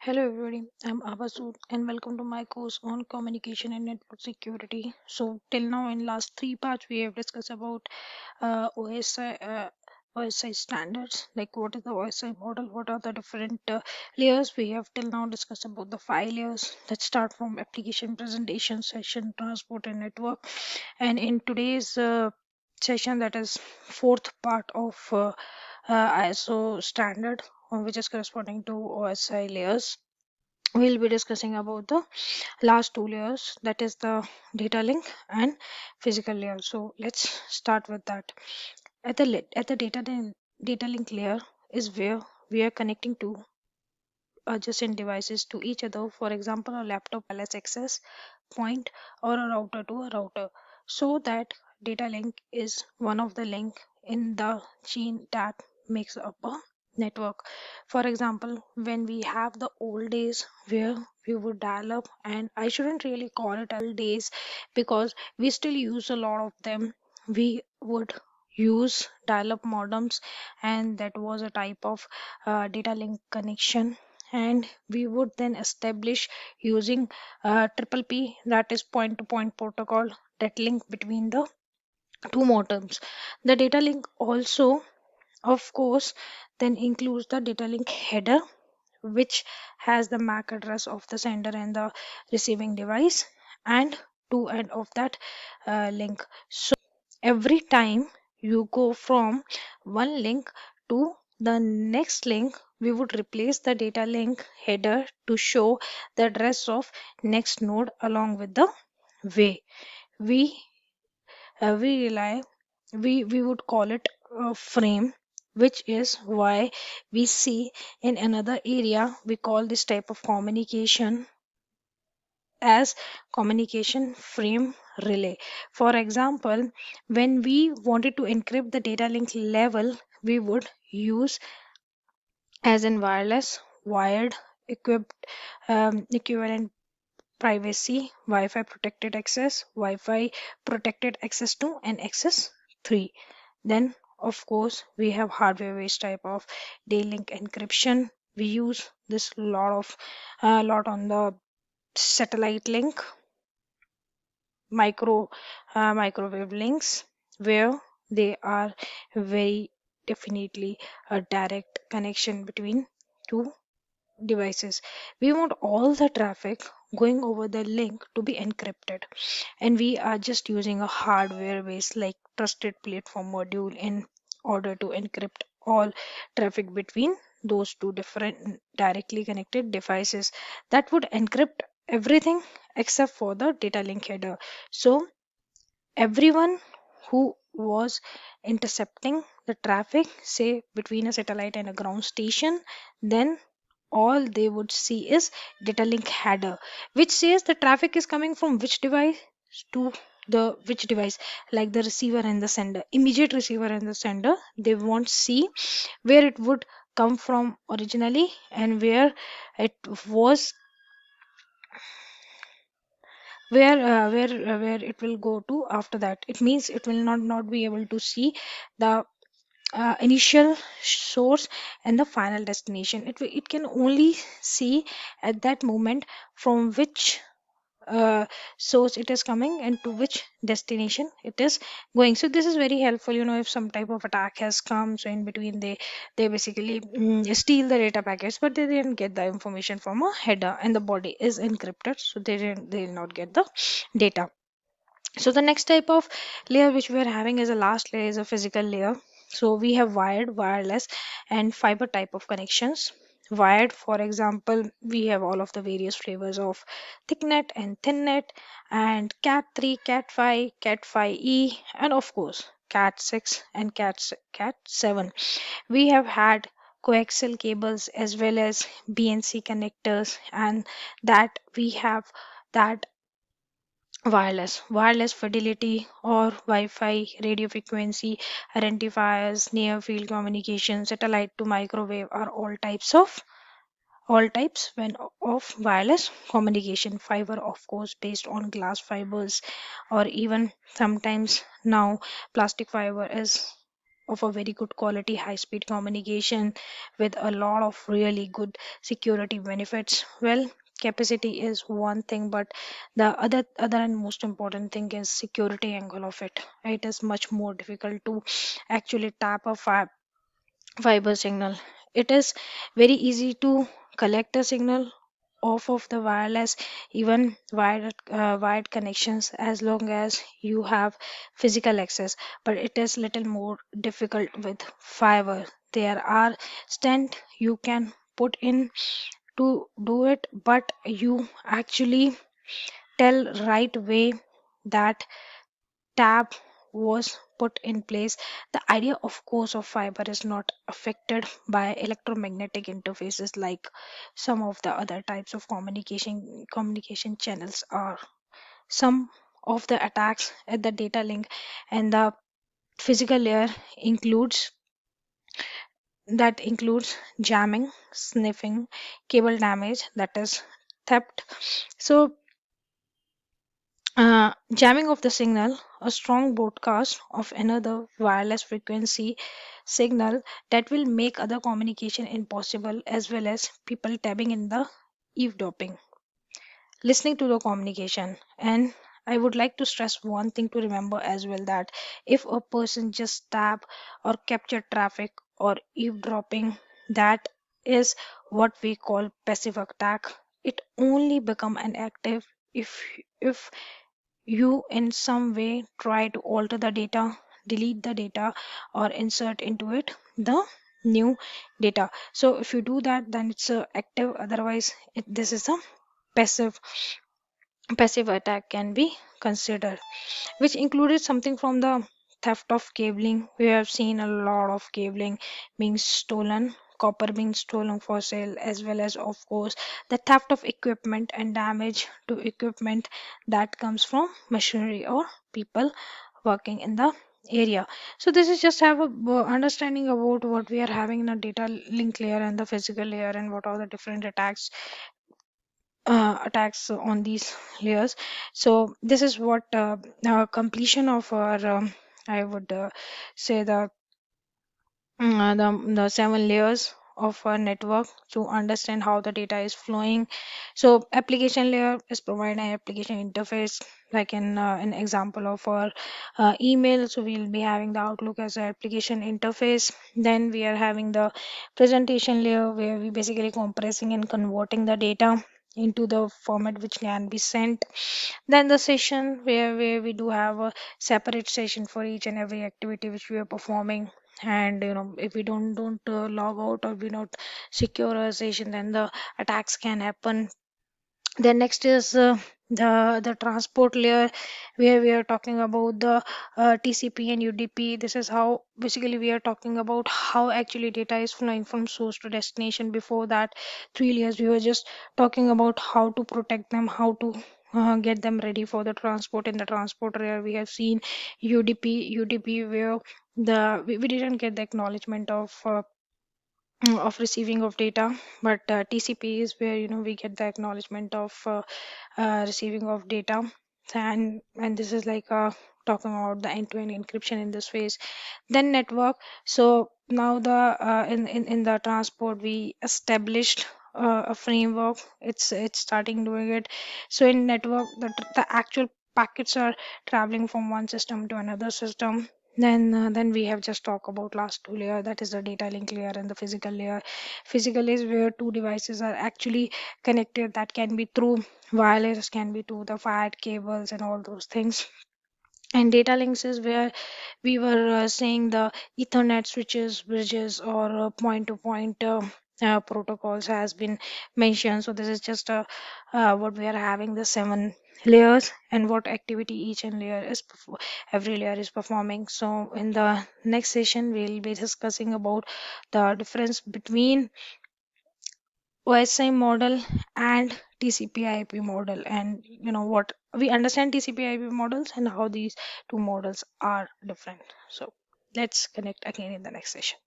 Hello everybody, I'm Abasood and welcome to my course on communication and network security. So till now in last three parts we have discussed about OSI standards, like what is the OSI model, what are the different layers. We have till now discussed about the 5 layers. Let's start from application, presentation, session, transport and network. And in today's session, that is fourth part of ISO standard, which is corresponding to OSI layers. We'll be discussing about the last two layers, that is the data link and physical layer. So let's start with that. At the data link layer is where we are connecting two adjacent devices to each other. For example, a laptop wireless access point or a router to a router. So that data link is one of the link in the chain that makes up a network. For example, when we have the old days where we would dial up, and I shouldn't really call it old days because we still use a lot of them. We would use dial up modems, and that was a type of data link connection, and we would then establish using triple P, that is point to point protocol, that link between the two modems. The data link also, of course, then includes the data link header, which has the MAC address of the sender and the receiving device, and to end of that link. So every time you go from one link to the next link, we would replace the data link header to show the address of next node along with the way. We we rely we would call it a frame, which is why we see in another area we call this type of communication as communication frame relay. For example, when we wanted to encrypt the data link level, we would use as in wireless wired equipped equivalent privacy, Wi-Fi protected access, Wi-Fi protected access 2 and access 3. Then of course we have hardware based type of D-link encryption. We use this lot on the satellite link, microwave links, where they are very definitely a direct connection between two devices. We want all the traffic going over the link to be encrypted, and we are just using a hardware based like trusted platform module in order to encrypt all traffic between those two different directly connected devices. That would encrypt everything except for the data link header. So everyone who was intercepting the traffic, say between a satellite and a ground station, then all they would see is data link header, which says the traffic is coming from which device to the which device, like the receiver and the sender. Immediate receiver and the sender, they won't see where it would come from originally and it was where it will go to after that. It means it will not be able to see the initial source and the final destination. It can only see at that moment from which source it is coming and to which destination it is going. So this is very helpful, if some type of attack has come, so in between they basically steal the data packets, but they didn't get the information from a header and the body is encrypted, so they will not get the data. So the next type of layer which we are having as a last layer is a physical layer. So we have wired, wireless and fiber type of connections. Wired, for example, we have all of the various flavors of thicknet and thinnet, and cat 3, cat 5, cat 5e, and of course cat 6 and cat 7. We have had coaxial cables as well as BNC connectors, and that we have that wireless fidelity or Wi-Fi, radio frequency identifiers, near field communication, satellite to microwave are all types when of wireless communication. Fiber, of course, based on glass fibers, or even sometimes now plastic fiber is of a very good quality high speed communication with a lot of really good security benefits. Well, capacity is one thing, but the other and most important thing is security angle of it. It is much more difficult to actually tap a fiber signal. It is very easy to collect a signal off of the wireless, even wired connections, as long as you have physical access. But it is little more difficult with fiber. There are stent you can put in to do it, but you actually tell right way that tab was put in place. The idea, of course, of fiber is not affected by electromagnetic interfaces like some of the other types of communication channels are. Some of the attacks at the data link and the physical layer includes jamming, sniffing, cable damage, that is theft. So jamming of the signal, a strong broadcast of another wireless frequency signal that will make other communication impossible, as well as people tabbing in the eavesdropping, listening to the communication. And I would like to stress one thing to remember as well, that if a person just tab or capture traffic or eavesdropping, that is what we call passive attack. It only become an active if you in some way try to alter the data, delete the data, or insert into it the new data. So if you do that, then it's active. Otherwise, this is a passive passive attack can be considered, which included something from the theft of cabling. We have seen a lot of cabling being stolen, copper being stolen for sale, as well as, of course, the theft of equipment and damage to equipment that comes from machinery or people working in the area. So this is just have a understanding about what we are having in a data link layer and the physical layer, and what are the different attacks on these layers. So this is what completion of our I would say the 7 layers of a network to understand how the data is flowing. So application layer is provide an application interface, like in an example of our email. So we'll be having the Outlook as an application interface. Then we are having the presentation layer, where we basically compressing and converting the data into the format which can be sent. Then the session, where we do have a separate session for each and every activity which we are performing. And if we don't log out, or we not secure a session, then the attacks can happen. Then next is the transport layer, where we are talking about the TCP and UDP. This is how basically we are talking about how actually data is flowing from source to destination. Before that 3 layers, we were just talking about how to protect them, how to get them ready for the transport. In the transport layer, we have seen UDP, where we didn't get the acknowledgement of receiving of data. But TCP is where we get the acknowledgement of receiving of data. And this is like talking about the end-to-end encryption in this phase. Then network. So now the in the transport, we established a framework. It's starting doing it. So in network, the actual packets are traveling from one system to another system. Then we have just talked about last 2 layer, that is the data link layer and the physical layer. Physical is where two devices are actually connected. That can be through wireless, can be to the fired cables and all those things. And data links is where we were saying the Ethernet switches, bridges, or point to point protocols has been mentioned. So this is just what we are having the 7 layers, and what activity each and layer is every layer is performing. So in the next session, we'll be discussing about the difference between OSI model and TCP/IP model, and what we understand TCP/IP models and how these two models are different. So let's connect again in the next session.